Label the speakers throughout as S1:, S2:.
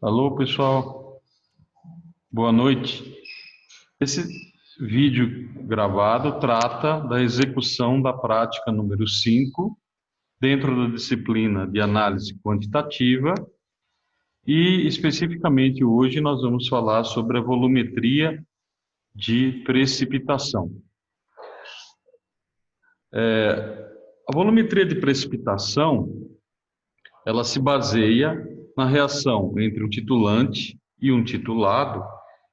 S1: Alô, pessoal. Boa noite. Esse vídeo gravado trata da execução da prática número 5 dentro da disciplina de análise quantitativa e, especificamente, hoje nós vamos falar sobre a volumetria de precipitação. A volumetria de precipitação, ela se baseia na reação entre um titulante e um titulado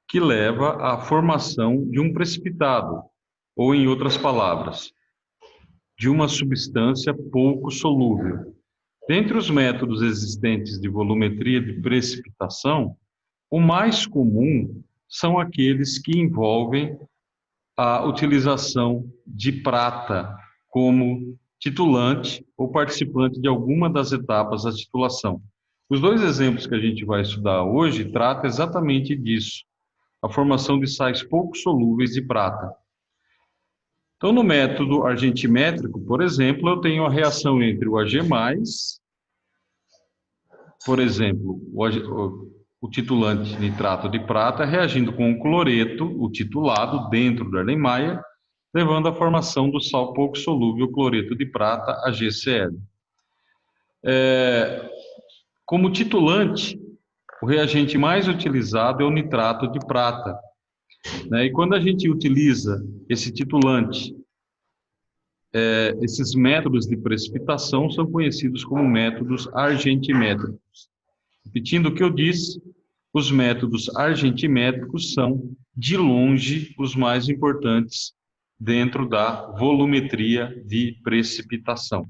S1: que leva à formação de um precipitado, ou, em outras palavras, de uma substância pouco solúvel. Dentre os métodos existentes de volumetria de precipitação, o mais comum são aqueles que envolvem a utilização de prata como titulante ou participante de alguma das etapas da titulação. Os dois exemplos que a gente vai estudar hoje tratam exatamente disso, a formação de sais pouco solúveis de prata. Então, no método argentimétrico, por exemplo, eu tenho a reação entre o Ag+, por exemplo, o titulante nitrato de prata reagindo com o cloreto, o titulado, dentro do Erlenmeyer, levando à formação do sal pouco solúvel cloreto de prata, AgCl. Como titulante, o reagente mais utilizado é o nitrato de prata, né? E quando a gente utiliza esse titulante, esses métodos de precipitação são conhecidos como métodos argentimétricos. Repetindo o que eu disse, os métodos argentimétricos são, de longe, os mais importantes dentro da volumetria de precipitação.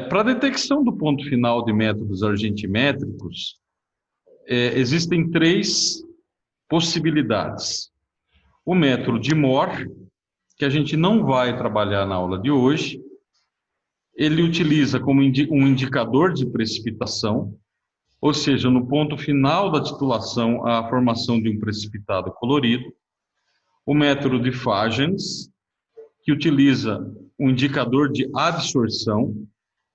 S1: Para a detecção do ponto final de métodos argentimétricos, existem três possibilidades. O método de Mohr, que a gente não vai trabalhar na aula de hoje, ele utiliza como um indicador de precipitação, ou seja, no ponto final da titulação, a formação de um precipitado colorido. O método de Fagens, que utiliza um indicador de adsorção,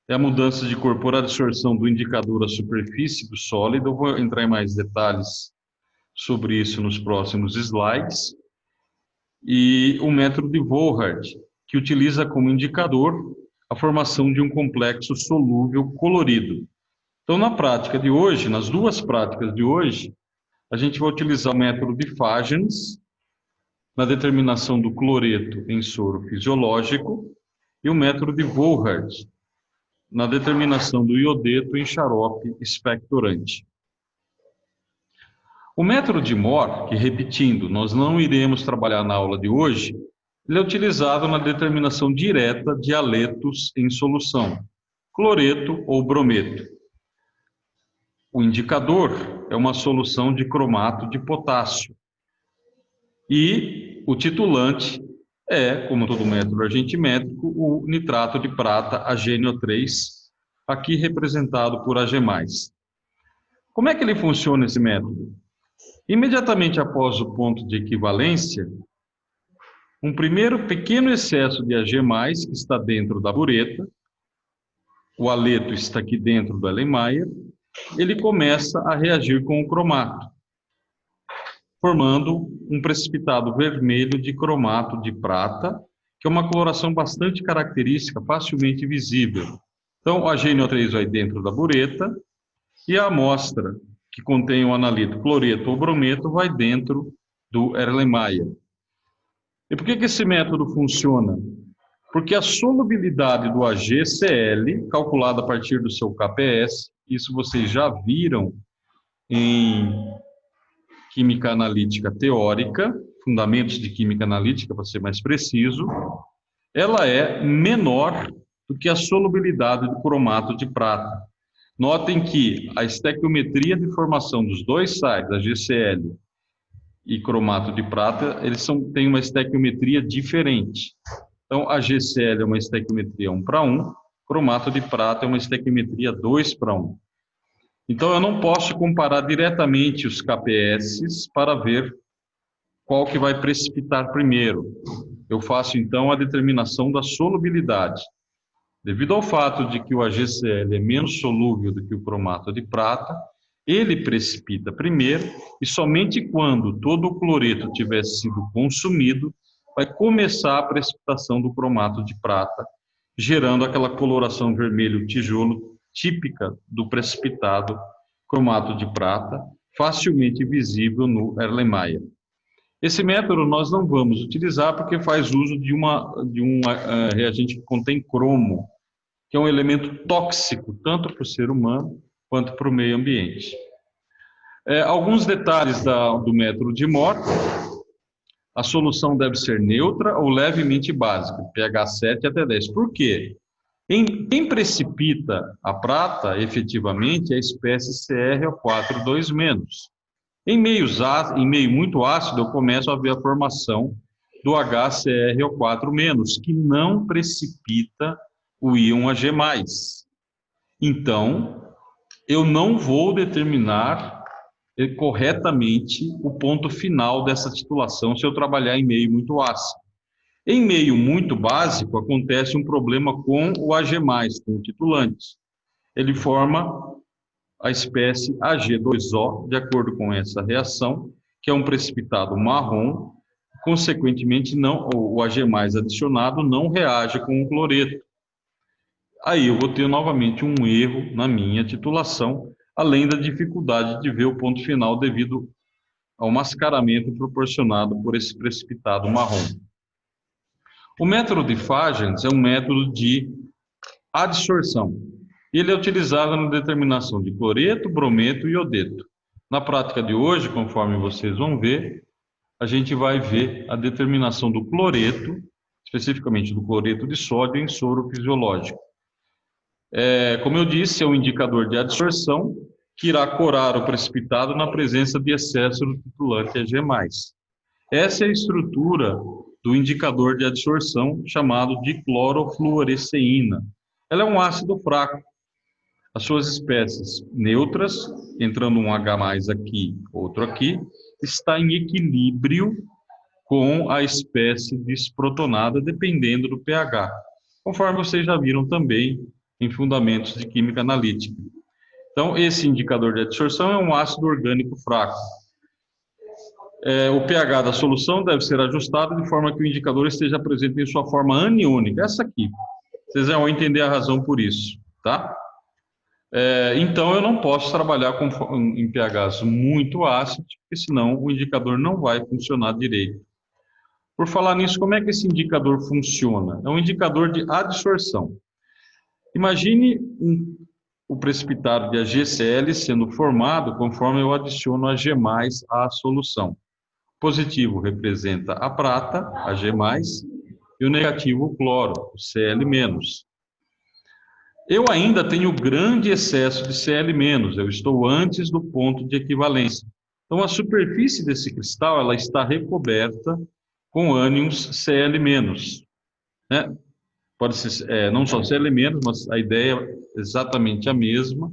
S1: é a mudança de cor por adsorção do indicador à superfície do sólido. Eu vou entrar em mais detalhes sobre isso nos próximos slides. E o método de Volhard, que utiliza como indicador a formação de um complexo solúvel colorido. Então, na prática de hoje, nas duas práticas de hoje, a gente vai utilizar o método de Fagens na determinação do cloreto em soro fisiológico e o método de Volhard na determinação do iodeto em xarope expectorante. O método de Mohr, que, repetindo, nós não iremos trabalhar na aula de hoje, ele é utilizado na determinação direta de haletos em solução, cloreto ou brometo. O indicador é uma solução de cromato de potássio. E o titulante é, como todo método argentimétrico, o nitrato de prata AgNO3, aqui representado por Ag+. Como é que ele funciona, esse método? Imediatamente após o ponto de equivalência, um primeiro pequeno excesso de Ag+, que está dentro da bureta, o haleto está aqui dentro do Erlenmeyer, ele começa a reagir com o cromato, formando um precipitado vermelho de cromato de prata, que é uma coloração bastante característica, facilmente visível. Então, o AgNO3 vai dentro da bureta e a amostra que contém o analito cloreto ou brometo vai dentro do Erlenmeyer. E por que esse método funciona? Porque a solubilidade do AgCl, calculada a partir do seu KPS, isso vocês já viram em química analítica teórica, fundamentos de química analítica, para ser mais preciso, ela é menor do que a solubilidade do cromato de prata. Notem que a estequiometria de formação dos dois sais, AgCl e cromato de prata, eles têm uma estequiometria diferente. Então, a AgCl é uma estequiometria 1:1, cromato de prata é uma estequiometria 2:1. Então, eu não posso comparar diretamente os KPS para ver qual que vai precipitar primeiro. Eu faço, então, a determinação da solubilidade. Devido ao fato de que o AgCl é menos solúvel do que o cromato de prata, ele precipita primeiro e somente quando todo o cloreto tiver sido consumido, vai começar a precipitação do cromato de prata, gerando aquela coloração vermelho tijolo típica do precipitado cromato de prata, facilmente visível no Erlenmeyer. Esse método nós não vamos utilizar porque faz uso de um reagente que contém cromo, que é um elemento tóxico, tanto para o ser humano quanto para o meio ambiente. Alguns detalhes do método de Mohr: a solução deve ser neutra ou levemente básica, pH 7 até 10. Por quê? Quem precipita a prata, efetivamente, é a espécie CrO4 2-. Em meio muito ácido, eu começo a ver a formação do HCrO4-, que não precipita o íon Ag+. Então, eu não vou determinar corretamente o ponto final dessa titulação se eu trabalhar em meio muito ácido. Em meio muito básico, acontece um problema com o Ag+, com o titulante. Ele forma a espécie Ag2O, de acordo com essa reação, que é um precipitado marrom. Consequentemente, o Ag+ adicionado não reage com o cloreto. Aí eu vou ter novamente um erro na minha titulação, além da dificuldade de ver o ponto final devido ao mascaramento proporcionado por esse precipitado marrom. O método de Fajans é um método de adsorção. Ele é utilizado na determinação de cloreto, brometo e iodeto. Na prática de hoje, conforme vocês vão ver, a gente vai ver a determinação do cloreto, especificamente do cloreto de sódio, em soro fisiológico. Como eu disse, é um indicador de adsorção que irá corar o precipitado na presença de excesso do titulante Ag+. Essa é a estrutura do indicador de adsorção, chamado de clorofluoresceína. Ela é um ácido fraco. As suas espécies neutras, entrando um H+ aqui, outro aqui, está em equilíbrio com a espécie desprotonada, dependendo do pH, conforme vocês já viram também em fundamentos de química analítica. Então, esse indicador de adsorção é um ácido orgânico fraco. O pH da solução deve ser ajustado de forma que o indicador esteja presente em sua forma aniônica, essa aqui. Vocês vão entender a razão por isso, tá? Então, eu não posso trabalhar em pHs muito ácidos, porque senão o indicador não vai funcionar direito. Por falar nisso, como é que esse indicador funciona? É um indicador de adsorção. Imagine o precipitado de AgCl sendo formado conforme eu adiciono Ag+ à solução. O positivo representa a prata, Ag+, e o negativo o cloro, o Cl-. Eu ainda tenho grande excesso de Cl-, eu estou antes do ponto de equivalência. Então, a superfície desse cristal ela está recoberta com ânions Cl-, né? Pode ser não só Cl-, mas a ideia é exatamente a mesma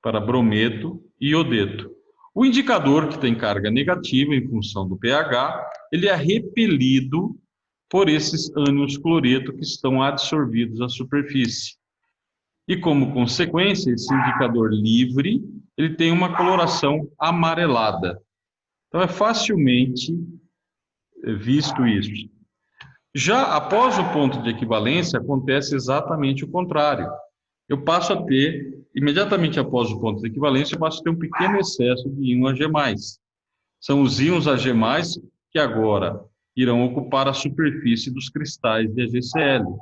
S1: para brometo e iodeto. O indicador que tem carga negativa em função do pH, ele é repelido por esses ânions cloreto que estão adsorvidos à superfície. E como consequência, esse indicador livre, ele tem uma coloração amarelada. Então é facilmente visto isso. Já após o ponto de equivalência, acontece exatamente o contrário. Eu passo a ter, imediatamente após o ponto de equivalência, eu passo a ter um pequeno excesso de íon Ag+. São os íons Ag+, que agora irão ocupar a superfície dos cristais de AgCl.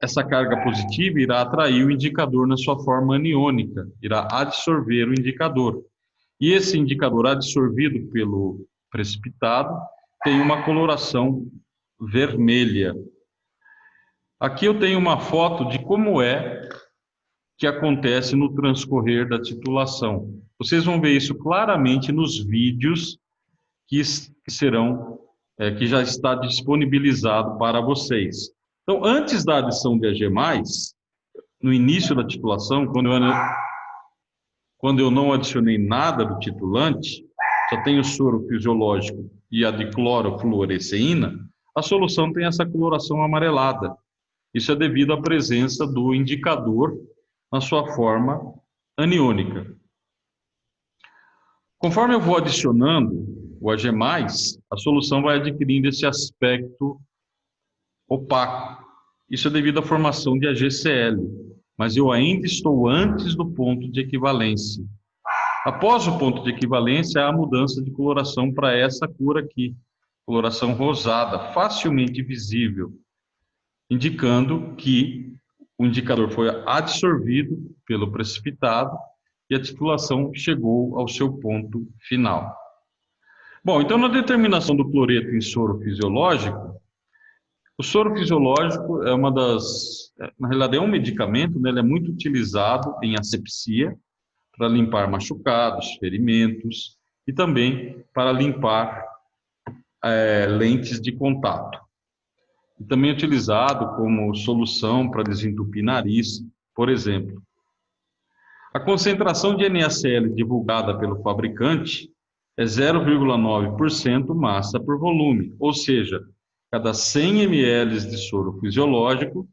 S1: Essa carga positiva irá atrair o indicador na sua forma aniônica, irá adsorver o indicador. E esse indicador adsorvido pelo precipitado tem uma coloração vermelha. Aqui eu tenho uma foto de como é que acontece no transcorrer da titulação. Vocês vão ver isso claramente nos vídeos que já está disponibilizado para vocês. Então, antes da adição de Ag+, no início da titulação, quando eu não adicionei nada do titulante, só tenho soro fisiológico e a diclorofluoresceína, a solução tem essa coloração amarelada. Isso é devido à presença do indicador na sua forma aniônica. Conforme eu vou adicionando o Ag+, a solução vai adquirindo esse aspecto opaco. Isso é devido à formação de AgCl, mas eu ainda estou antes do ponto de equivalência. Após o ponto de equivalência, há a mudança de coloração para essa cor aqui, coloração rosada, facilmente visível, indicando que o indicador foi absorvido pelo precipitado e a titulação chegou ao seu ponto final. Bom, então na determinação do cloreto em soro fisiológico, o soro fisiológico é na realidade é um medicamento, né? Ele é muito utilizado em asepsia, para limpar machucados, ferimentos e também para limpar lentes de contato. E também é utilizado como solução para desentupir nariz, por exemplo. A concentração de NaCl divulgada pelo fabricante é 0,9% massa por volume, ou seja, cada 100 ml de soro fisiológico,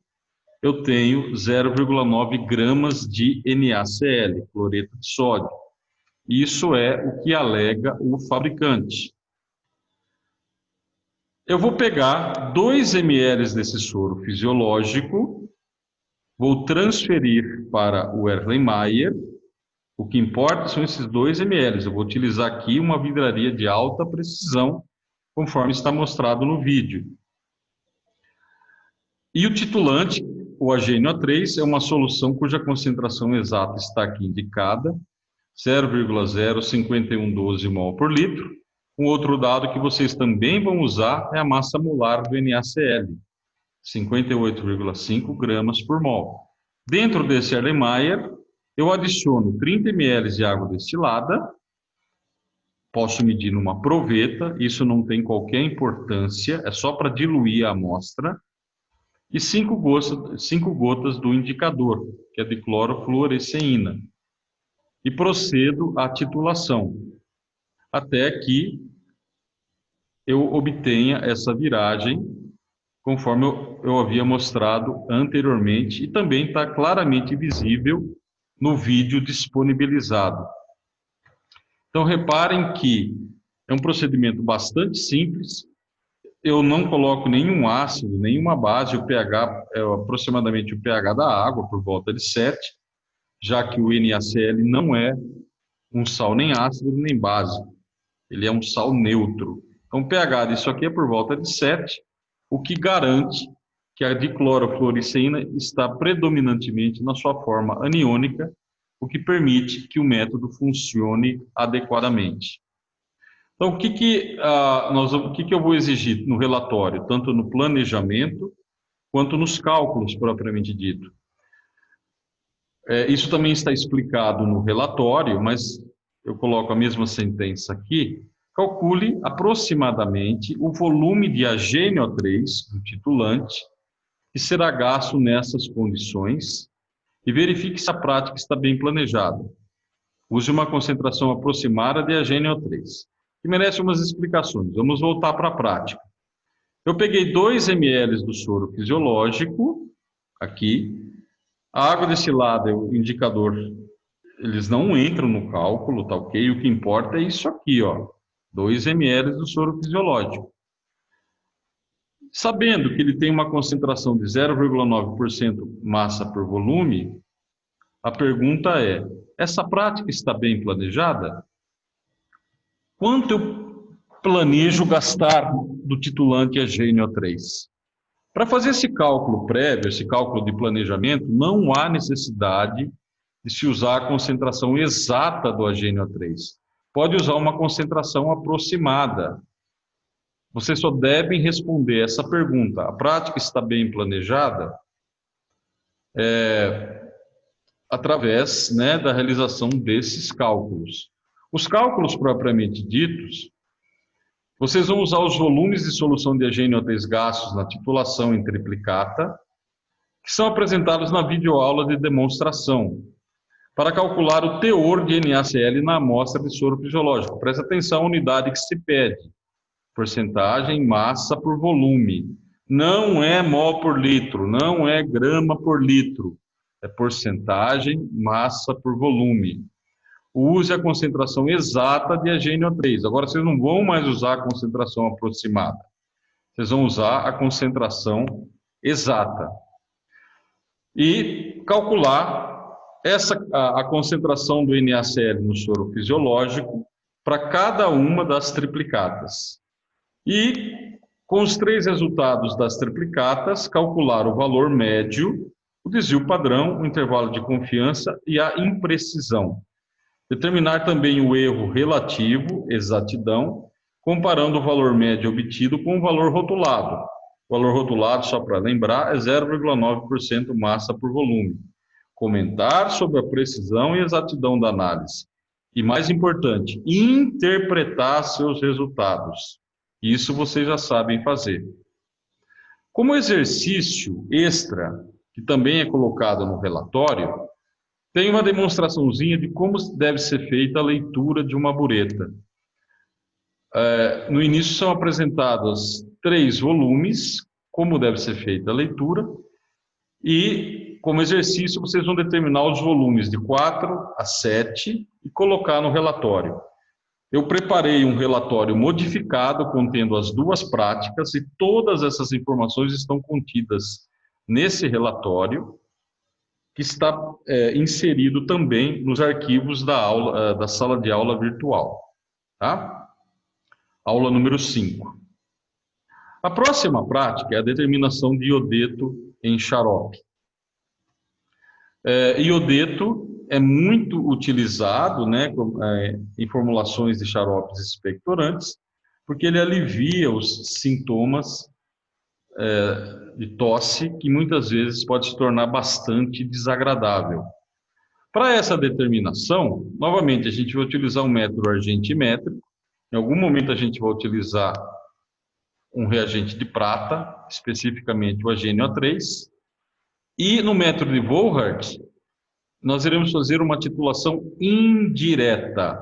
S1: eu tenho 0,9 gramas de NaCl, cloreto de sódio. Isso é o que alega o fabricante. Eu vou pegar 2 ml desse soro fisiológico, vou transferir para o Erlenmeyer. O que importa são esses 2 ml. Eu vou utilizar aqui uma vidraria de alta precisão, conforme está mostrado no vídeo. E o titulante, o HNO3, é uma solução cuja concentração exata está aqui indicada, 0,05112 mol por litro. Um outro dado que vocês também vão usar é a massa molar do NaCl, 58,5 gramas por mol. Dentro desse Erlenmeyer, eu adiciono 30 ml de água destilada, posso medir numa proveta, isso não tem qualquer importância, é só para diluir a amostra, e 5 gotas do indicador, que é de clorofluoresceína. E procedo à titulação, até que eu obtenha essa viragem, conforme eu havia mostrado anteriormente, e também está claramente visível no vídeo disponibilizado. Então, reparem que é um procedimento bastante simples, eu não coloco nenhum ácido, nenhuma base, o pH é aproximadamente o pH da água, por volta de 7, já que o NaCl não é um sal nem ácido nem básico, ele é um sal neutro. Então, o pH disso aqui é por volta de 7, o que garante que a diclorofluoresceína está predominantemente na sua forma aniônica, o que permite que o método funcione adequadamente. Então, o que eu vou exigir no relatório, tanto no planejamento quanto nos cálculos propriamente dito? Isso também está explicado no relatório, mas eu coloco a mesma sentença aqui. Calcule aproximadamente o volume de HNO3 do titulante que será gasto nessas condições e verifique se a prática está bem planejada. Use uma concentração aproximada de HNO3, que merece umas explicações. Vamos voltar para a prática. Eu peguei 2 ml do soro fisiológico, aqui. A água destilada, o indicador, eles não entram no cálculo, tá ok? O que importa é isso aqui, ó, 2 ml do soro fisiológico. Sabendo que ele tem uma concentração de 0,9% massa por volume, a pergunta é, essa prática está bem planejada? Quanto eu planejo gastar do titulante HNO3? Para fazer esse cálculo prévio, esse cálculo de planejamento, não há necessidade de se usar a concentração exata do HNO3. Pode usar uma concentração aproximada. Vocês só devem responder essa pergunta. A prática está bem planejada? Através, da realização desses cálculos. Os cálculos propriamente ditos, vocês vão usar os volumes de solução de HNO3 gastos na titulação em triplicata, que são apresentados na videoaula de demonstração, para calcular o teor de NaCl na amostra de soro fisiológico. Presta atenção à unidade que se pede, porcentagem, massa por volume. Não é mol por litro, não é grama por litro. É porcentagem, massa por volume. Use a concentração exata de HNO3. Agora, vocês não vão mais usar a concentração aproximada. Vocês vão usar a concentração exata. E calcular a concentração do NaCl no soro fisiológico para cada uma das triplicatas. E, com os 3 resultados das triplicatas, calcular o valor médio, o desvio padrão, o intervalo de confiança e a imprecisão. Determinar também o erro relativo, exatidão, comparando o valor médio obtido com o valor rotulado. O valor rotulado, só para lembrar, é 0,9% massa por volume. Comentar sobre a precisão e exatidão da análise. E, mais importante, interpretar seus resultados. Isso vocês já sabem fazer. Como exercício extra, que também é colocado no relatório, tem uma demonstraçãozinha de como deve ser feita a leitura de uma bureta. No início são apresentados 3 volumes, como deve ser feita a leitura, e como exercício vocês vão determinar os volumes de 4 a 7 e colocar no relatório. Eu preparei um relatório modificado contendo as 2 práticas e todas essas informações estão contidas nesse relatório, que está inserido também nos arquivos da aula, da sala de aula virtual. Tá? Aula número 5. A próxima prática é a determinação de iodeto em xarope. Iodeto é muito utilizado, né, em formulações de xaropes expectorantes, porque ele alivia os sintomas de tosse, que muitas vezes pode se tornar bastante desagradável. Para essa determinação, novamente, a gente vai utilizar um método argentimétrico. Em algum momento a gente vai utilizar um reagente de prata, especificamente o HNO3. E no método de Volhard, nós iremos fazer uma titulação indireta.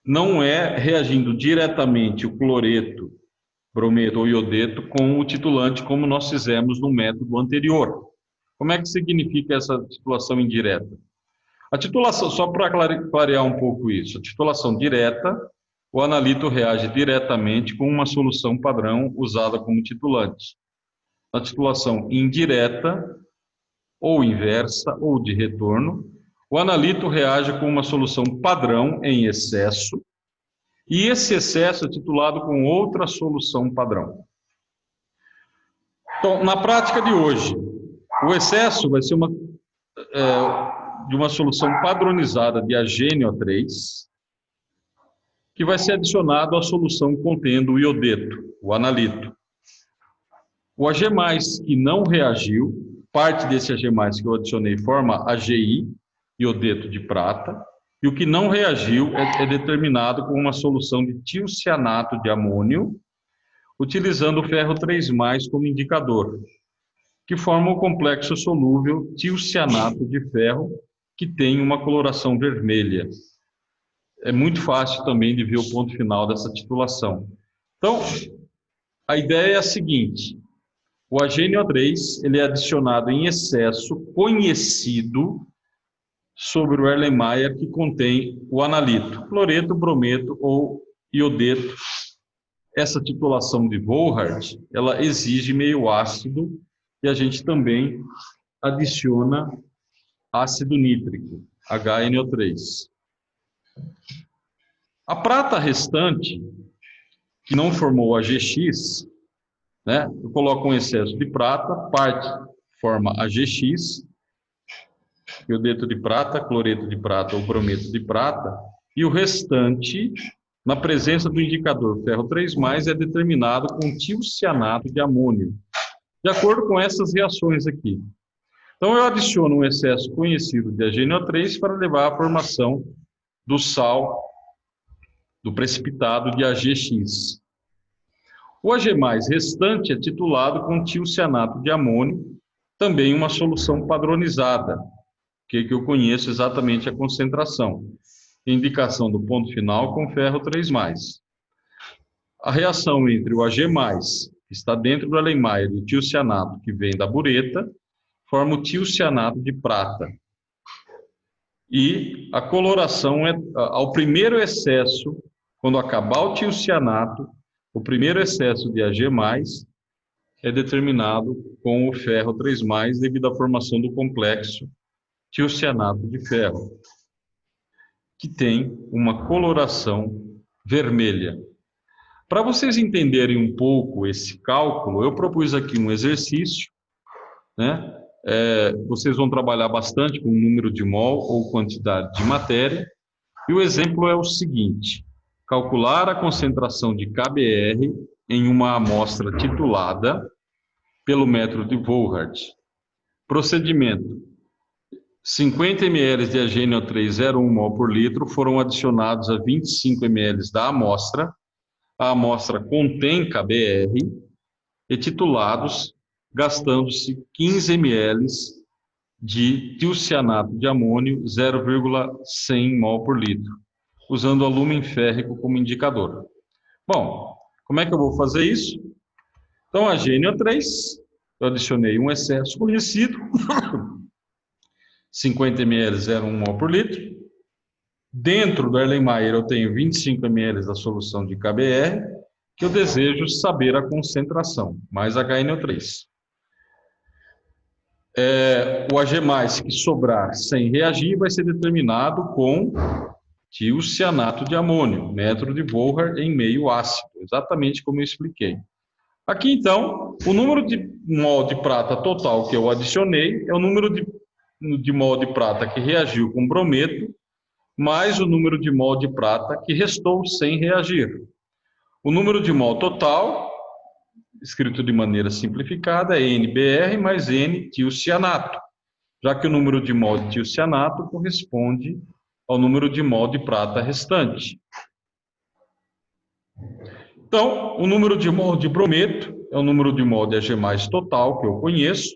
S1: Não é reagindo diretamente o cloreto, brometo ou iodeto com o titulante, como nós fizemos no método anterior. Como é que significa essa titulação indireta? A titulação, só para clarear um pouco isso, a titulação direta, o analito reage diretamente com uma solução padrão usada como titulante. Na titulação indireta, ou inversa, ou de retorno, o analito reage com uma solução padrão em excesso, e esse excesso é titulado com outra solução padrão. Então, na prática de hoje, o excesso vai ser de uma solução padronizada de HNO3, que vai ser adicionado à solução contendo o iodeto, o analito. O Ag+, que não reagiu, parte desse Ag+, que eu adicionei, forma AgI, iodeto de prata, e o que não reagiu é determinado com uma solução de tiocianato de amônio, utilizando o ferro 3+, como indicador, que forma o complexo solúvel tiocianato de ferro, que tem uma coloração vermelha. É muito fácil também de ver o ponto final dessa titulação. Então, a ideia é a seguinte: o HNO3 ele é adicionado em excesso conhecido sobre o Erlenmeyer, que contém o analito, cloreto, brometo ou iodeto. Essa titulação de Volhard, ela exige meio ácido e a gente também adiciona ácido nítrico, HNO3. A prata restante, que não formou AgX, né, eu coloco um excesso de prata, parte forma AgX, iodeto de prata, cloreto de prata ou brometo de prata, e o restante, na presença do indicador ferro 3+, é determinado com tiocianato de amônio, de acordo com essas reações aqui. Então, eu adiciono um excesso conhecido de HNO3 para levar à formação do sal, do precipitado de AgX. O Ag+ restante é titulado com tiocianato de amônio, também uma solução padronizada, que eu conheço exatamente a concentração. Indicação do ponto final com ferro 3+. A reação entre o Ag+ que está dentro do Erlenmeyer, e o tiocianato, que vem da bureta, forma o tiocianato de prata. E a coloração é ao primeiro excesso, quando acabar o tiocianato, o primeiro excesso de Ag+, é determinado com o ferro 3+, devido à formação do complexo tiocianato de ferro, que tem uma coloração vermelha. Para vocês entenderem um pouco esse cálculo, eu propus aqui um exercício, né? Vocês vão trabalhar bastante com o número de mol ou quantidade de matéria, e o exemplo é o seguinte: calcular a concentração de KBr em uma amostra titulada pelo método de Volhard. Procedimento: 50 ml de HNO3 0,1 mol por litro foram adicionados a 25 ml da amostra. A amostra contém KBr e titulados, gastando-se 15 ml de tiocianato de amônio 0,100 mol por litro, usando alumínio férrico como indicador. Bom, como é que eu vou fazer isso? Então, a HNO3, eu adicionei um excesso conhecido, 50 ml 0,1 mol por litro. Dentro do Erlenmeyer eu tenho 25 ml da solução de KBr, que eu desejo saber a concentração, mais HNO3. O Ag+, que sobrar sem reagir, vai ser determinado com tiocianato de amônio, método de Volhard em meio ácido, exatamente como eu expliquei. Aqui, então, o número de mol de prata total que eu adicionei é o número de mol de prata que reagiu com brometo, mais o número de mol de prata que restou sem reagir. O número de mol total, escrito de maneira simplificada, é NBr mais N-tiocianato, já que o número de mol de tiocianato corresponde ao número de mol de prata restante. Então, o número de mol de brometo é o número de mol de Ag+ total que eu conheço,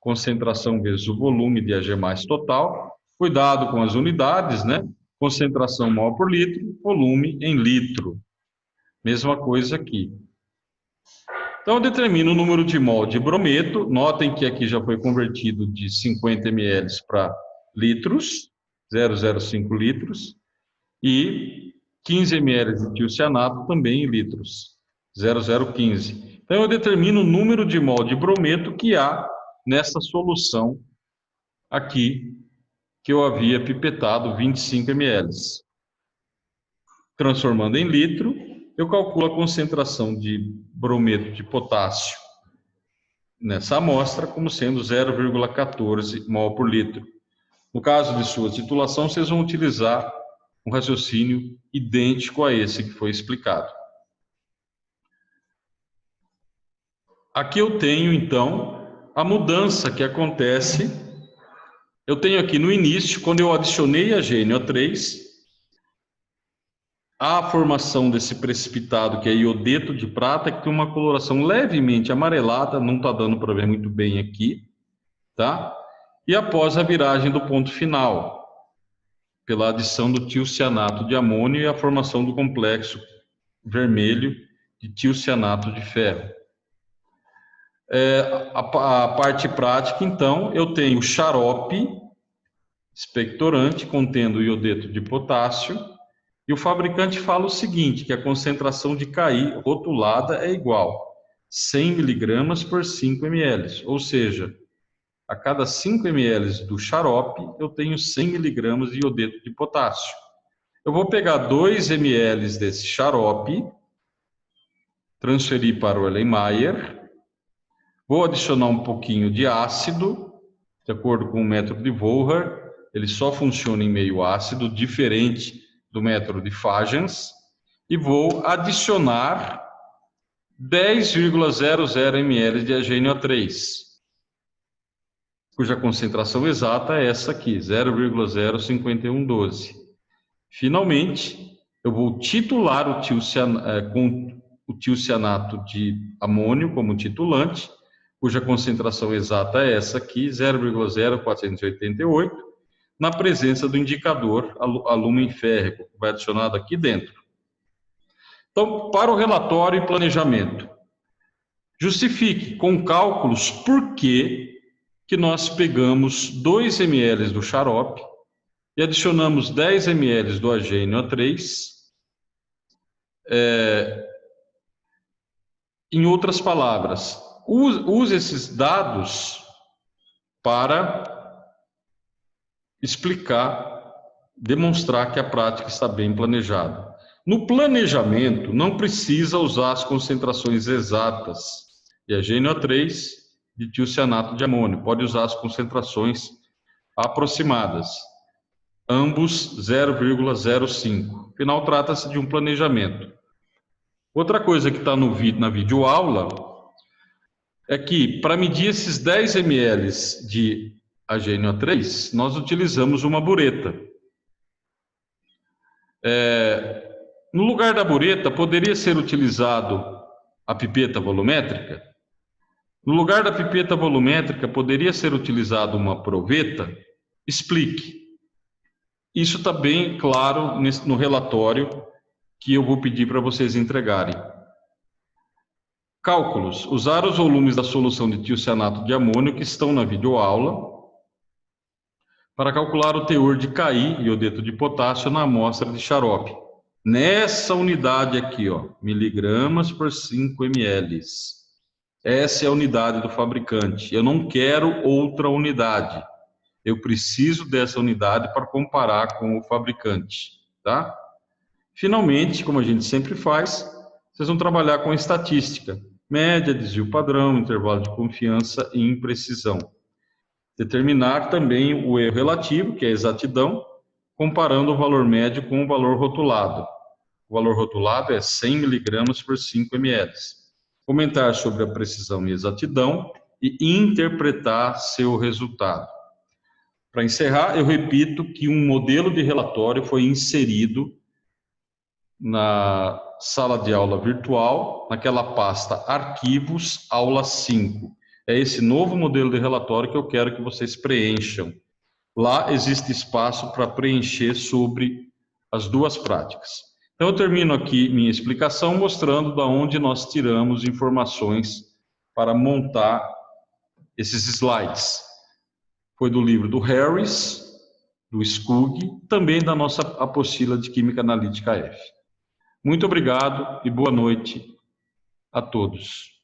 S1: concentração vezes o volume de Ag+ total, cuidado com as unidades, né? Concentração mol por litro, volume em litro. Mesma coisa aqui. Então, eu determino o número de mol de brometo. Notem que aqui já foi convertido de 50 ml para litros, 0,05 litros, e 15 ml de tiocianato também em litros, 0,015. Então, eu determino o número de mol de brometo que há nessa solução aqui, que eu havia pipetado 25 ml. Transformando em litro, eu calculo a concentração de brometo de potássio nessa amostra como sendo 0,14 mol por litro. No caso de sua titulação, vocês vão utilizar um raciocínio idêntico a esse que foi explicado. Aqui eu tenho, então, a mudança que acontece. Eu tenho aqui no início, quando eu adicionei a HNO3, a formação desse precipitado, que é iodeto de prata, que tem uma coloração levemente amarelada, não está dando para ver muito bem aqui, tá? E após a viragem do ponto final, pela adição do tiocianato de amônio e a formação do complexo vermelho de tiocianato de ferro. A parte prática, então, eu tenho xarope expectorante contendo iodeto de potássio, e o fabricante fala o seguinte, que a concentração de Ki rotulada é igual 100 mg por 5 ml, ou seja, a cada 5 ml do xarope eu tenho 100 mg de iodeto de potássio. Eu vou pegar 2 ml desse xarope, transferir para o Erlenmeyer, vou adicionar um pouquinho de ácido, de acordo com o método de Volhard, ele só funciona em meio ácido, diferente do método de Fagens, e vou adicionar 10,00 ml de HNO3, cuja concentração exata é essa aqui, 0,05112. Finalmente, eu vou titular com o tiocianato de amônio como titulante, cuja concentração exata é essa aqui, 0,0488, na presença do indicador alumínio férrico, que vai adicionado aqui dentro. Então, para o relatório e planejamento, Justifique com cálculos por que nós pegamos 2 ml do xarope e adicionamos 10 ml do AgNO3. Em outras palavras, use esses dados para explicar, demonstrar que a prática está bem planejada. No planejamento, não precisa usar as concentrações exatas de AgNO3 de tiocianato de amônio. Pode usar as concentrações aproximadas, ambos 0,05. Afinal, trata-se de um planejamento. Outra coisa que está na videoaula é que, para medir esses 10 ml de AgNO3, nós utilizamos uma bureta. No lugar da bureta, poderia ser utilizado a pipeta volumétrica? No lugar da pipeta volumétrica, poderia ser utilizado uma proveta? Explique. Isso está bem claro no relatório que eu vou pedir para vocês entregarem. Cálculos. Usar os volumes da solução de tiocianato de amônio que estão na videoaula para calcular o teor de Ki, iodeto de potássio, na amostra de xarope. Nessa unidade aqui, ó, miligramas por 5 ml. Essa é a unidade do fabricante. Eu não quero outra unidade. Eu preciso dessa unidade para comparar com o fabricante, tá? Finalmente, como a gente sempre faz, vocês vão trabalhar com estatística. Média, desvio padrão, intervalo de confiança e imprecisão. Determinar também o erro relativo, que é a exatidão, comparando o valor médio com o valor rotulado. O valor rotulado é 100 mg por 5 ml. Comentar sobre a precisão e exatidão e interpretar seu resultado. Para encerrar, eu repito que um modelo de relatório foi inserido na sala de aula virtual, naquela pasta Arquivos, aula 5. É esse novo modelo de relatório que eu quero que vocês preencham. Lá existe espaço para preencher sobre as duas práticas. Então, eu termino aqui minha explicação mostrando de onde nós tiramos informações para montar esses slides. Foi do livro do Harris, do Skug, também da nossa apostila de Química Analítica F. Muito obrigado e boa noite a todos.